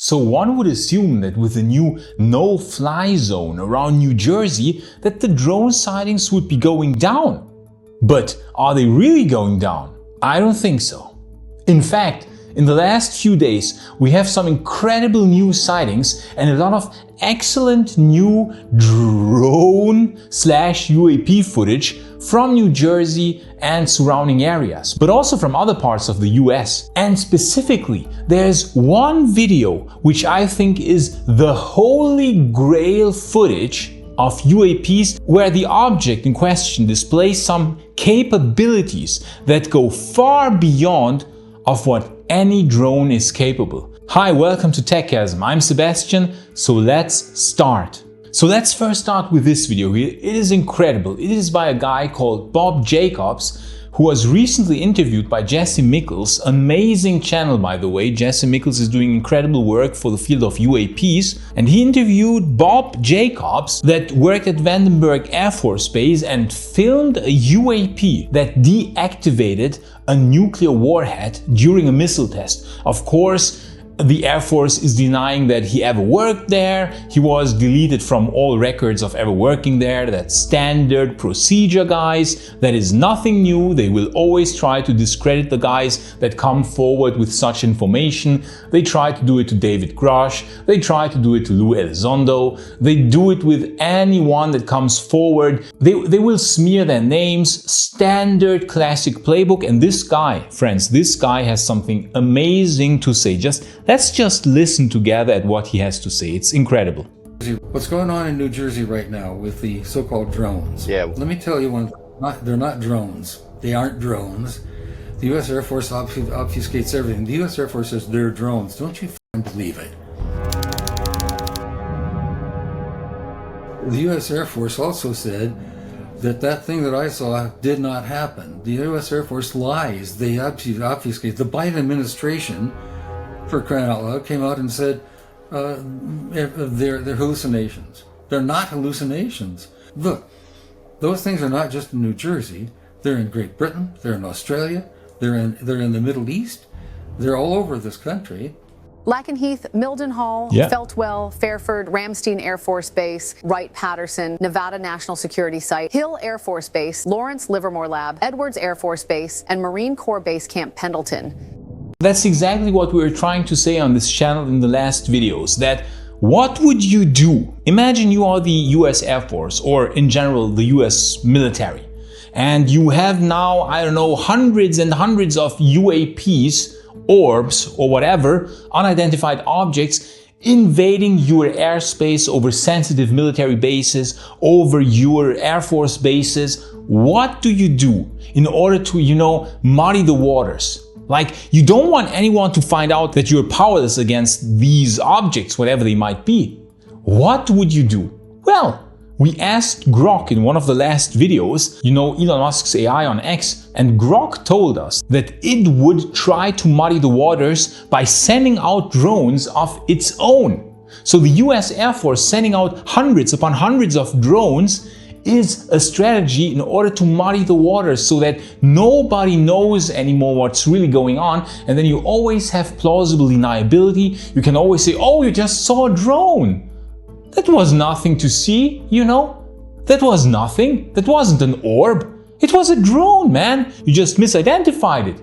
So one would assume that with the new no-fly zone around New Jersey that the drone sightings would be going down. But are they really going down? I don't think so. In fact, in the last few days, we have some incredible new sightings and a lot of excellent new drone/UAP footage from New Jersey and surrounding areas, but also from other parts of the US. And specifically, there's one video which I think is the holy grail footage of UAPs where the object in question displays some capabilities that go far beyond of what any drone is capable. Hi, welcome to Tech Chasm. I'm Sebastian, so let's start. So let's first start with this video here. It is incredible. It is by a guy called Bob Jacobs, who was recently interviewed by Jesse Mickels. Amazing channel, by the way. Jesse Mickels is doing incredible work for the field of UAPs. And he interviewed Bob Jacobs that worked at Vandenberg Air Force Base and filmed a UAP that deactivated a nuclear warhead during a missile test. Of course, the Air Force is denying that he ever worked there. He was deleted from all records of ever working there. That's standard procedure, guys. That is nothing new. They will always try to discredit the guys that come forward with such information. They try to do it to David Grush. They try to do it to Lou Elizondo. They do it with anyone that comes forward. They will smear their names. Standard classic playbook. And this guy, friends, this guy has something amazing to say. Let's just listen together at what he has to say. It's incredible. What's going on in New Jersey right now with the so-called drones? Yeah. Let me tell you one. They're not drones. They aren't drones. The U.S. Air Force obfuscates everything. The U.S. Air Force says they're drones. Don't you believe it? The U.S. Air Force also said that thing that I saw did not happen. The U.S. Air Force lies. They obfuscate. The Biden administration, for crying out loud, came out and said they're hallucinations. They're not hallucinations. Look, those things are not just in New Jersey. They're in Great Britain. They're in Australia. They're in the Middle East. They're all over this country. Lakenheath, Mildenhall, Feltwell, Fairford, Ramstein Air Force Base, Wright-Patterson, Nevada National Security Site, Hill Air Force Base, Lawrence Livermore Lab, Edwards Air Force Base, and Marine Corps Base Camp Pendleton. That's exactly what we were trying to say on this channel in the last videos, that what would you do? Imagine you are the US Air Force or in general the US military, and you have now, I don't know, hundreds and hundreds of UAPs, orbs or whatever, unidentified objects invading your airspace over sensitive military bases, over your Air Force bases. What do you do in order to, muddy the waters? Like, you don't want anyone to find out that you're powerless against these objects, whatever they might be. What would you do? Well, we asked Grok in one of the last videos, Elon Musk's AI on X, and Grok told us that it would try to muddy the waters by sending out drones of its own. So the US Air Force sending out hundreds upon hundreds of drones is a strategy in order to muddy the waters so that nobody knows anymore what's really going on, and then you always have plausible deniability. You can always say, oh, you just saw a drone. That was nothing to see, That was nothing. That wasn't an orb. It was a drone, man. You just misidentified it.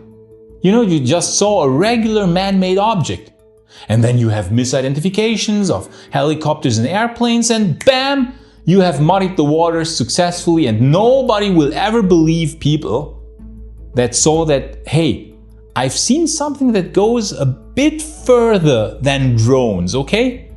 You just saw a regular man-made object. And then you have misidentifications of helicopters and airplanes, and bam! You have muddied the waters successfully, and nobody will ever believe people that saw that, hey, I've seen something that goes a bit further than drones, okay?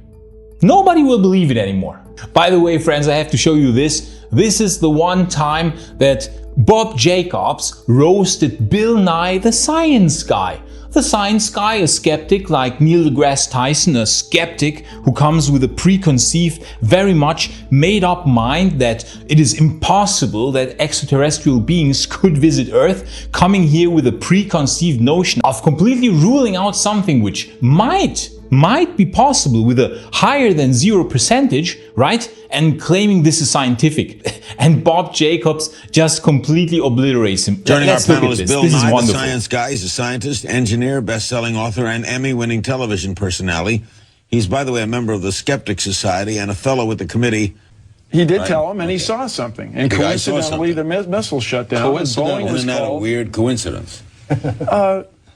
Nobody will believe it anymore. By the way, friends, I have to show you this. This is the one time that Bob Jacobs roasted Bill Nye, the science guy. The science guy, a skeptic like Neil deGrasse Tyson, a skeptic who comes with a preconceived, very much made up mind that it is impossible that extraterrestrial beings could visit Earth, coming here with a preconceived notion of completely ruling out something which might be possible with a higher than 0%, right? And claiming this is scientific. And Bob Jacobs just completely obliterates him. Joining our Let's look panel at is this. Bill This is Nye, the wonderful. science guy. He's a scientist, engineer, best-selling author, and Emmy-winning television personality. He's, by the way, a member of the Skeptic Society and a fellow with the committee. He did tell him, and he saw something. And coincidentally, the missile shut down. Coincidentally, isn't that a weird coincidence?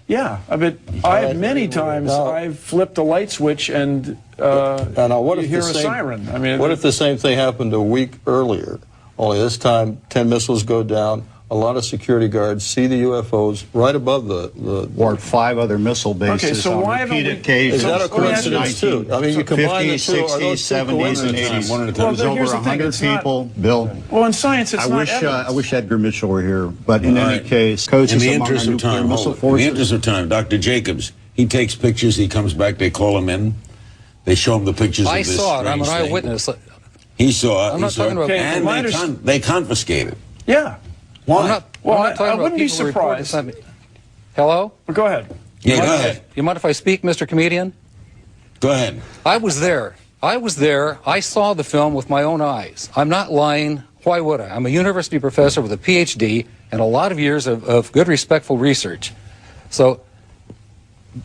Yeah, many times I've flipped a light switch and what if you hear a siren. I mean, what if the same thing happened a week earlier? Only this time, 10 missiles go down. A lot of security guards see the UFOs right above the or 5 other missile bases. Okay, so why haven't we? Is that a coincidence too? I mean, you combine 50s, the two. 60s, 70s, and 80s. One at a time. Well, there's over 100 people. Bill. Well, in science, it's not evidence. I wish Edgar Mitchell were here, but in any case, coaches in the among our interest of nuclear time, missile in the forces. interest of time, Dr. Jacobs, he takes pictures. He comes back. They call him in. They show him the pictures. I of this saw it. I'm an strange thing. eyewitness. He saw it. I'm not talking about. And they confiscated. Yeah. Why? I wouldn't be surprised. Hello? Well, go ahead. Yeah, go ahead. You mind if I speak, Mr. Comedian? Go ahead. I was there. I saw the film with my own eyes. I'm not lying. Why would I? I'm a university professor with a PhD and a lot of years of good, respectful research. So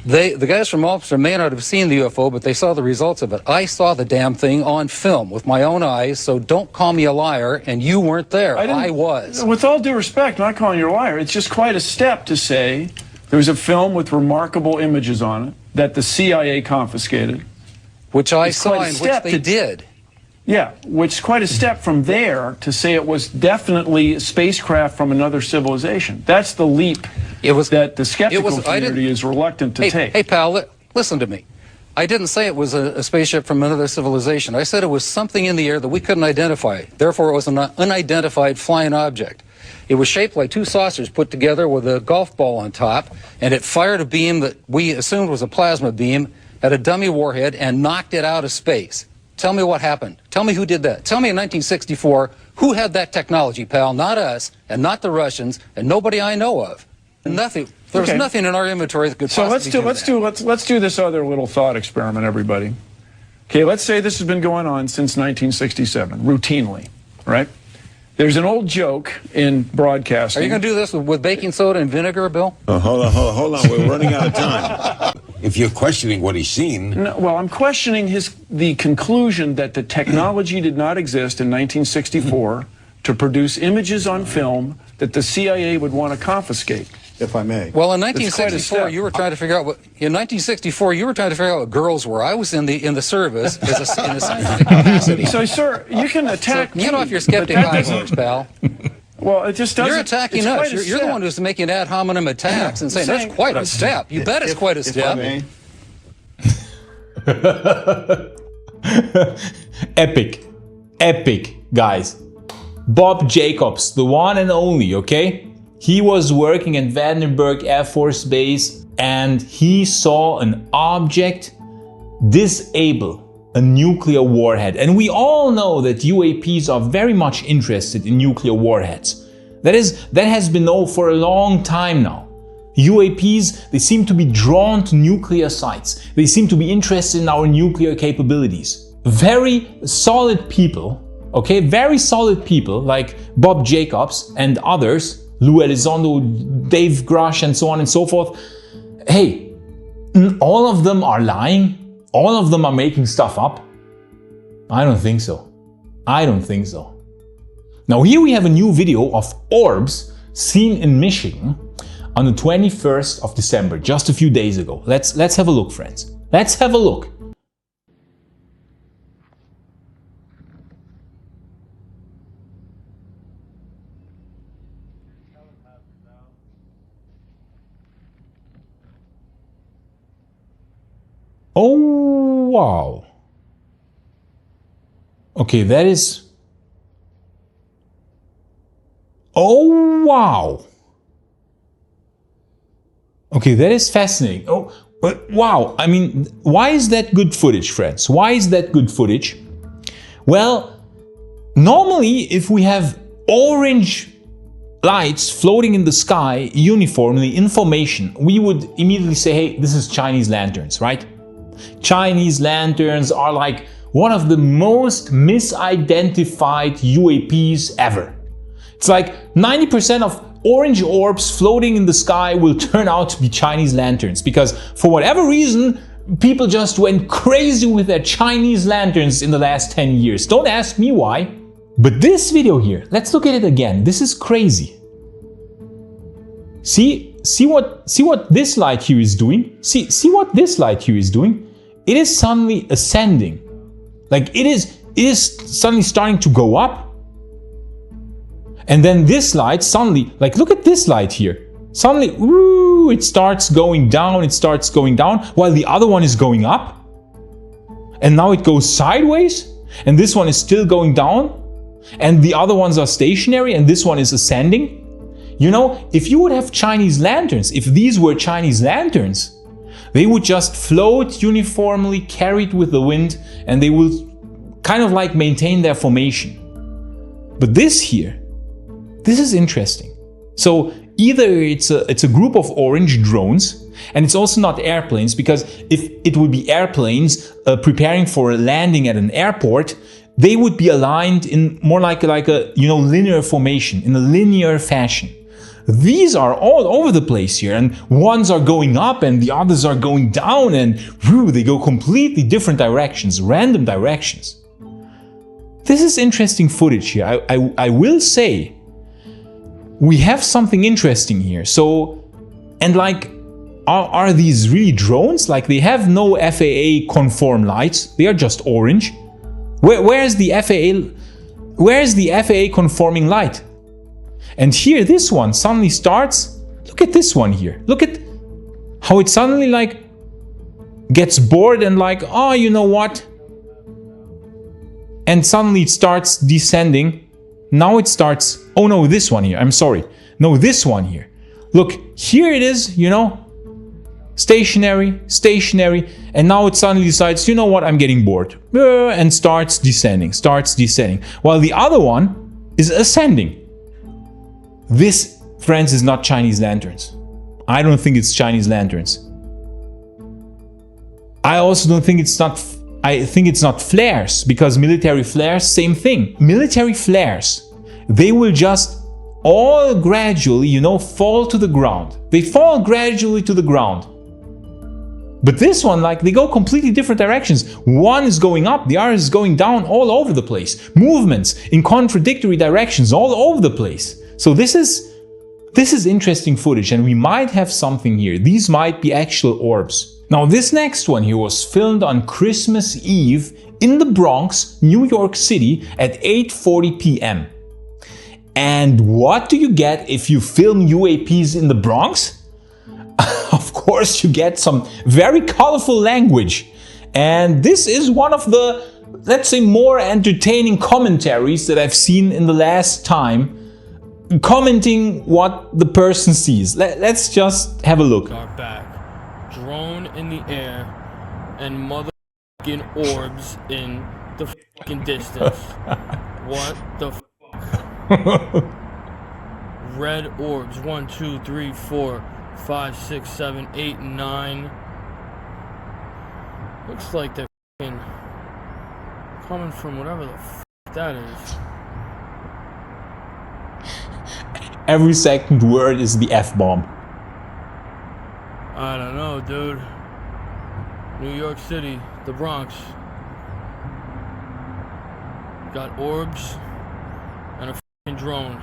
the guys from Ulster may not have seen the UFO, but they saw the results of it. I saw the damn thing on film with my own eyes, so don't call me a liar, and you weren't there. I was. With all due respect, I'm not calling you a liar. It's just quite a step to say there's a film with remarkable images on it that the CIA confiscated. Which I saw and which they did. Yeah, which is quite a step from there to say it was definitely a spacecraft from another civilization. That's the leap that the skeptical community is reluctant to take. Hey, pal, listen to me. I didn't say it was a spaceship from another civilization. I said it was something in the air that we couldn't identify. Therefore, it was an unidentified flying object. It was shaped like 2 saucers put together with a golf ball on top, and it fired a beam that we assumed was a plasma beam at a dummy warhead and knocked it out of space. Tell me what happened. Tell me who did that. Tell me in 1964 who had that technology, pal. Not us, and not the Russians, and nobody I know of. Nothing. There was nothing in our inventory that could possibly let's do this other little thought experiment, everybody. Okay, let's say this has been going on since 1967, routinely, right? There's an old joke in broadcasting. Are you going to do this with baking soda and vinegar, Bill? Hold on. We're running out of time. If you're questioning what he's seen... No, well, I'm questioning the conclusion that the technology did not exist in 1964 to produce images on film that the CIA would want to confiscate. If I may. Well, in 1964, you were trying to figure out what girls were. I was in the service in a scientific capacity. So, sir, you can attack me. Get off your skeptic high horse, pal. Well, it just doesn't. You're attacking us. You're the one who's making ad hominem attacks and saying that's quite a step. You bet it's quite a step. Epic, guys. Bob Jacobs, the one and only, okay? He was working at Vandenberg Air Force Base and he saw an object disable a nuclear warhead. And we all know that UAPs are very much interested in nuclear warheads. That has been known for a long time now. UAPs, they seem to be drawn to nuclear sites. They seem to be interested in our nuclear capabilities. Very solid people, okay, very solid people like Bob Jacobs and others, Lou Elizondo, Dave Grush, and so on and so forth. Hey, all of them are lying? All of them are making stuff up? I don't think so. I don't think so. Now here we have a new video of orbs seen in Michigan on the 21st of December, just a few days ago. Let's have a look, friends. Let's have a look. Oh, wow. Okay, that is... Oh, wow. Okay, that is fascinating. Oh, but wow. I mean, why is that good footage, friends? Why is that good footage? Well, normally if we have orange lights floating in the sky uniformly in formation, we would immediately say, hey, this is Chinese lanterns, right? Chinese lanterns are like one of the most misidentified UAPs ever. It's like 90% of orange orbs floating in the sky will turn out to be Chinese lanterns because for whatever reason, people just went crazy with their Chinese lanterns in the last 10 years. Don't ask me why. But this video here, let's look at it again. This is crazy. See what this light here is doing? See what this light here is doing? It is suddenly ascending. Like it is suddenly starting to go up. And then this light suddenly, like look at this light here. Suddenly, woo, it starts going down, while the other one is going up. And now it goes sideways, and this one is still going down. And the other ones are stationary, and this one is ascending. You know, if you would have Chinese lanterns, if these were Chinese lanterns, they would just float uniformly, carried with the wind, and they will kind of like maintain their formation. But this here, this is interesting. So either it's a group of orange drones, and it's also not airplanes, because if it would be airplanes preparing for a landing at an airport, they would be aligned in more like a linear formation, in a linear fashion. These are all over the place here, and ones are going up and the others are going down, and whew, they go completely different directions, random directions. This is interesting footage here. I will say we have something interesting here. So, and like, are these really drones? Like, they have no FAA conform lights. They are just orange. Where's the FAA conforming light? And here, this one suddenly starts. Look at this one here. Look at how it suddenly like gets bored and like, oh, you know what? And suddenly it starts descending. Now it starts, oh no, this one here, I'm sorry. No, this one here. Look, here it is, you know, stationary, and now it suddenly decides, you know what, I'm getting bored, and starts descending, while the other one is ascending. This, friends, is not Chinese lanterns. I don't think it's Chinese lanterns. I also don't think I think it's not flares, because military flares, same thing. Military flares, they will just all gradually, you know, fall to the ground. They fall gradually to the ground. But this one, like, they go completely different directions. One is going up, the other is going down, all over the place. Movements in contradictory directions all over the place. So this is interesting footage, and we might have something here. These might be actual orbs. Now, this next one here was filmed on Christmas Eve in the Bronx, New York City at 8:40 p.m. And what do you get if you film UAPs in the Bronx? Of course, you get some very colorful language. And this is one of the, let's say, more entertaining commentaries that I've seen in the last time, commenting what the person sees. Let's just have a look. Our back. Drone in the air and motherfucking orbs in the fucking distance. What the fuck? Red orbs. 1, 2, 3, 4, 5, 6, 7, 8, 9. Looks like they're fucking coming from whatever the fuck that is. Every second word is the F-bomb. I don't know, dude. New York City, the Bronx. Got orbs and a fucking drone.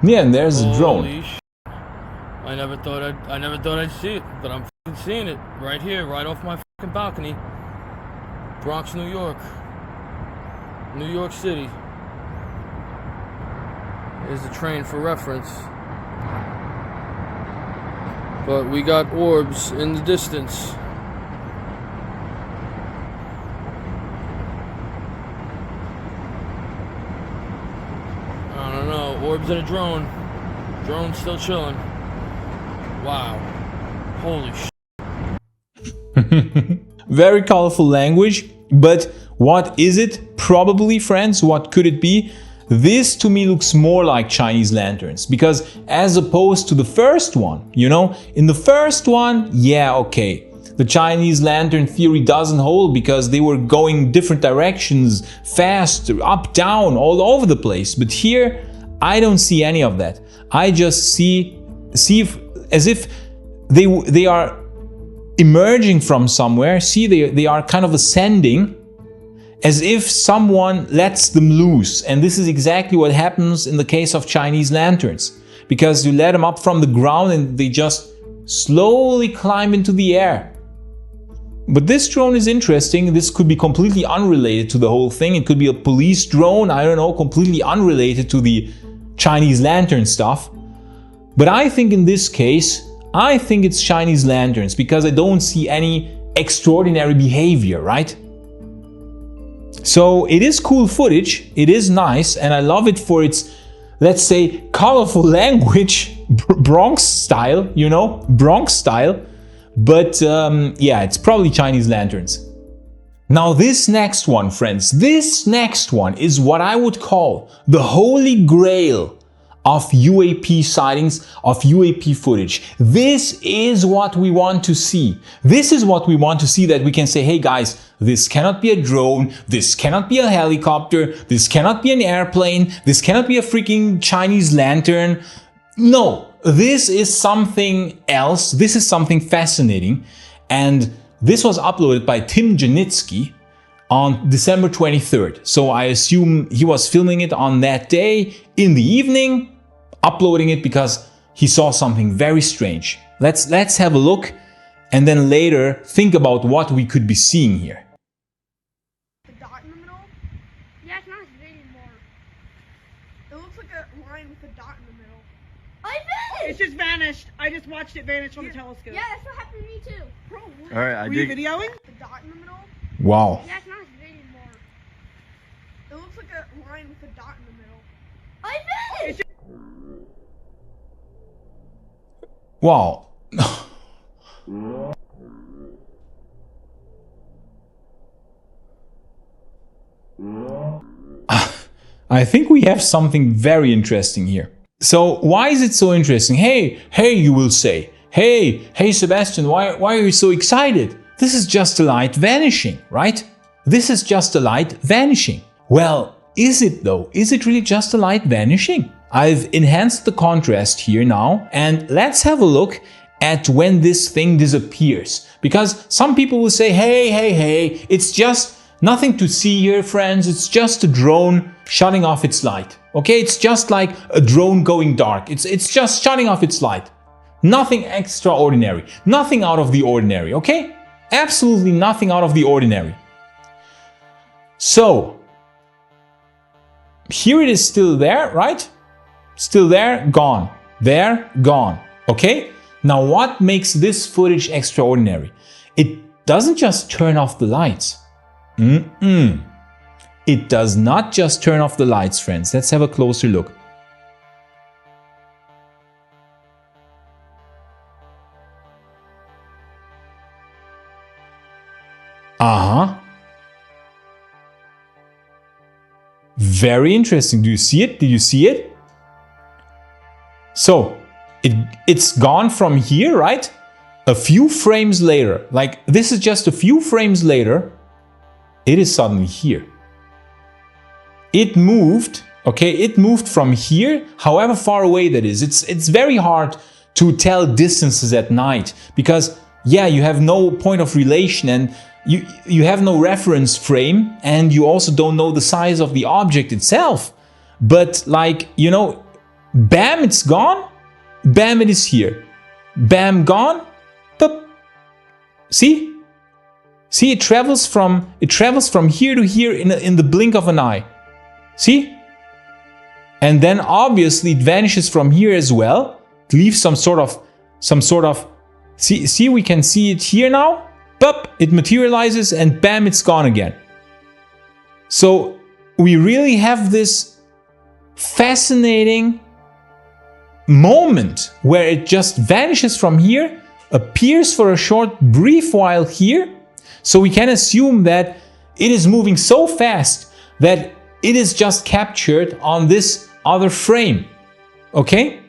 Yeah, and there's a drone. Holy shit. I never thought I'd see it, but I'm fucking seeing it right here, right off my fucking balcony. Bronx, New York. New York City. There's the train for reference. But we got orbs in the distance. I don't know. Orbs in a drone. Drone still chilling. Wow. Holy shit. Very colorful language, but what is it? Probably, friends, what could it be? This to me looks more like Chinese lanterns, because as opposed to the first one, you know, in the first one, yeah, okay, the Chinese lantern theory doesn't hold because they were going different directions, fast, up, down, all over the place. But here, I don't see any of that. I just see as if they are emerging from somewhere. See, they are kind of ascending as if someone lets them loose. And this is exactly what happens in the case of Chinese lanterns, because you let them up from the ground and they just slowly climb into the air. But this drone is interesting. This could be completely unrelated to the whole thing. It could be a police drone, I don't know, completely unrelated to the Chinese lantern stuff. But I think in this case, I think it's Chinese lanterns, because I don't see any extraordinary behavior, right? So it is cool footage, it is nice, and I love it for its, let's say, colorful language, Bronx style, you know, Bronx style. But yeah, it's probably Chinese lanterns. Now this next one, friends, this next one is what I would call the holy grail of UAP sightings, of UAP footage. This is what we want to see. This is what we want to see, that we can say, hey guys, this cannot be a drone, this cannot be a helicopter, this cannot be an airplane, this cannot be a freaking Chinese lantern. No, this is something else. This is something fascinating. And this was uploaded by Tim Janitsky on December 23rd. So I assume he was filming it on that day in the evening, uploading it because he saw something very strange. Let's have a look and then later think about what we could be seeing here. The dot in the middle? Yeah, it's not as big anymore. It looks like a line with a dot in the middle. I vanished! It just vanished. I just watched it vanish from the telescope. Yeah, that's what happened to me too. Bro, what? All right, Were you videoing? The dot in the middle? Wow. Yeah, it's not as big anymore. It looks like a line with a dot in the middle. I vanished! Wow. I think we have something very interesting here. So why is it so interesting? Hey, you will say. Hey, Sebastian, why are you so excited? This is just a light vanishing, right? This is just a light vanishing. Well, is it though? Is it really just a light vanishing? I've enhanced the contrast here now, and let's have a look at when this thing disappears. Because some people will say, hey, it's just nothing to see here, friends. It's just a drone shutting off its light. Okay, it's just like a drone going dark. It's just shutting off its light. Nothing extraordinary, nothing out of the ordinary, okay? Absolutely nothing out of the ordinary. So, here it is still there, right? Still there, gone. There, gone. Okay? Now what makes this footage extraordinary? It doesn't just turn off the lights. It does not just turn off the lights, friends. Let's have a closer look. Very interesting. Do you see it? Did you see it? So, it's gone from here, right? A few frames later, like this is just a few frames later, it is suddenly here. It moved, okay? It moved from here, however far away that is. It's very hard to tell distances at night because, yeah, you have no point of relation and you have no reference frame, and you also don't know the size of the object itself. But like, you know, bam, it's gone. Bam, it is here. Bam, gone. Boop. See? See, it travels from here to here in the blink of an eye. See? And then obviously it vanishes from here as well. It leaves some sort of see, we can see it here now. Boop, it materializes and bam, it's gone again. So we really have this fascinating moment where it just vanishes from here, appears for a short brief while here. So we can assume that it is moving so fast that it is just captured on this other frame. Okay?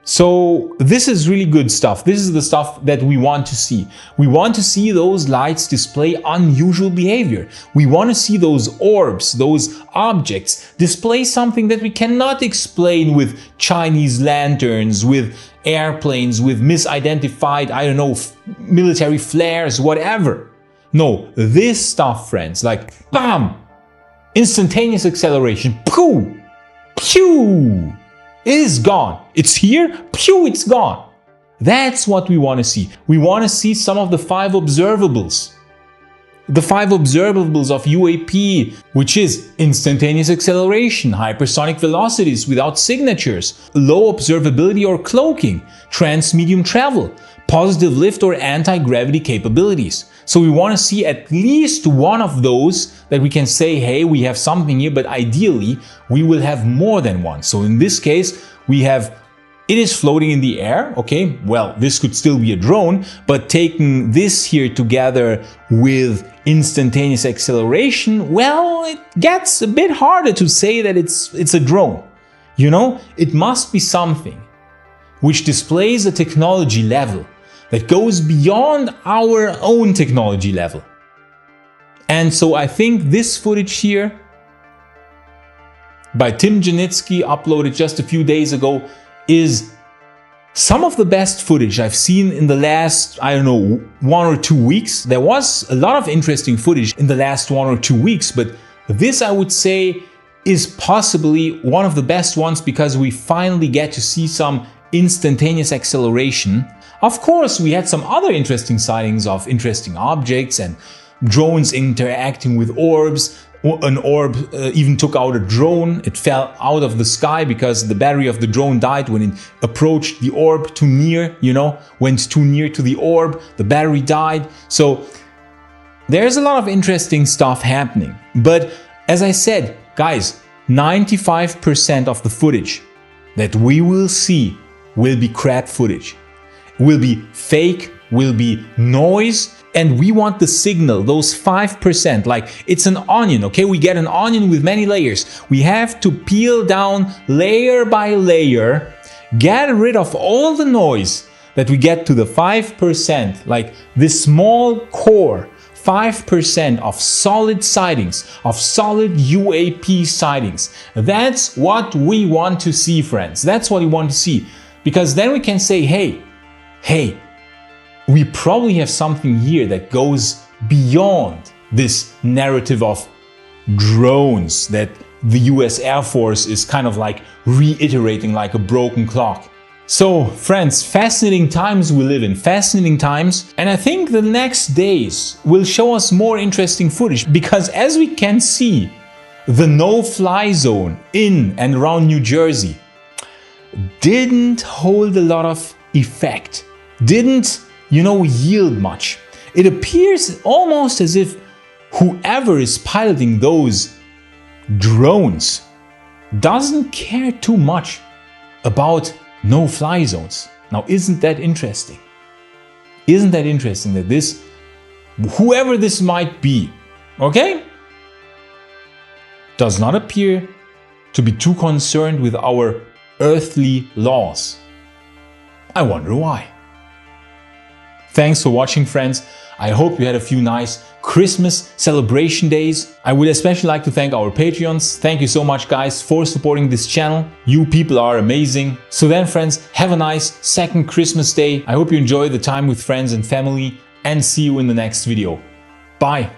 So this is really good stuff. This is the stuff that we want to see. We want to see those lights display unusual behavior. We want to see those orbs, those objects display something that we cannot explain with Chinese lanterns, with airplanes with misidentified, I don't know, military flares, whatever. No, this stuff, friends, like bam, instantaneous acceleration, pew, pew, is gone. It's here, pew, it's gone. That's what we want to see. We want to see some of the 5 observables. The 5 observables of UAP, which is instantaneous acceleration, hypersonic velocities without signatures, low observability or cloaking, transmedium travel, positive lift or anti-gravity capabilities. So we want to see at least one of those that we can say, hey, we have something here, but ideally we will have more than one. So in this case, we have, it is floating in the air, okay? Well, this could still be a drone, but taking this here together with instantaneous acceleration, well, it gets a bit harder to say that it's a drone. You know, it must be something which displays a technology level that goes beyond our own technology level. And so I think this footage here by Tim Janitsky, uploaded just a few days ago, is some of the best footage I've seen in the last, I don't know, 1 or 2 weeks. There was a lot of interesting footage in the last 1 or 2 weeks, but this, I would say, is possibly one of the best ones because we finally get to see some instantaneous acceleration. Of course, we had some other interesting sightings of interesting objects and drones interacting with orbs. An orb even took out a drone. It fell out of the sky because the battery of the drone died when it approached the orb too near, you know, went too near to the orb, the battery died. So there's a lot of interesting stuff happening. But as I said, guys, 95% of the footage that we will see will be crap footage, will be fake, will be noise. And we want the signal, those 5%, like it's an onion, okay? We get an onion with many layers. We have to peel down layer by layer, get rid of all the noise that we get to the 5%, like this small core, 5% of solid sightings, of solid UAP sightings. That's what we want to see, friends. That's what we want to see. Because then we can say, hey, we probably have something here that goes beyond this narrative of drones that the US Air Force is kind of like reiterating like a broken clock. So friends, fascinating times we live in, fascinating times. And I think the next days will show us more interesting footage because as we can see, the no-fly zone in and around New Jersey didn't hold a lot of effect, didn't yield much. It appears almost as if whoever is piloting those drones doesn't care too much about no-fly zones. Now, isn't that interesting? Isn't that interesting that this, whoever this might be, okay, does not appear to be too concerned with our earthly laws? I wonder why. Thanks for watching, friends. I hope you had a few nice Christmas celebration days. I would especially like to thank our Patreons. Thank you so much, guys, for supporting this channel. You people are amazing. So then, friends, have a nice second Christmas day. I hope you enjoy the time with friends and family and see you in the next video. Bye.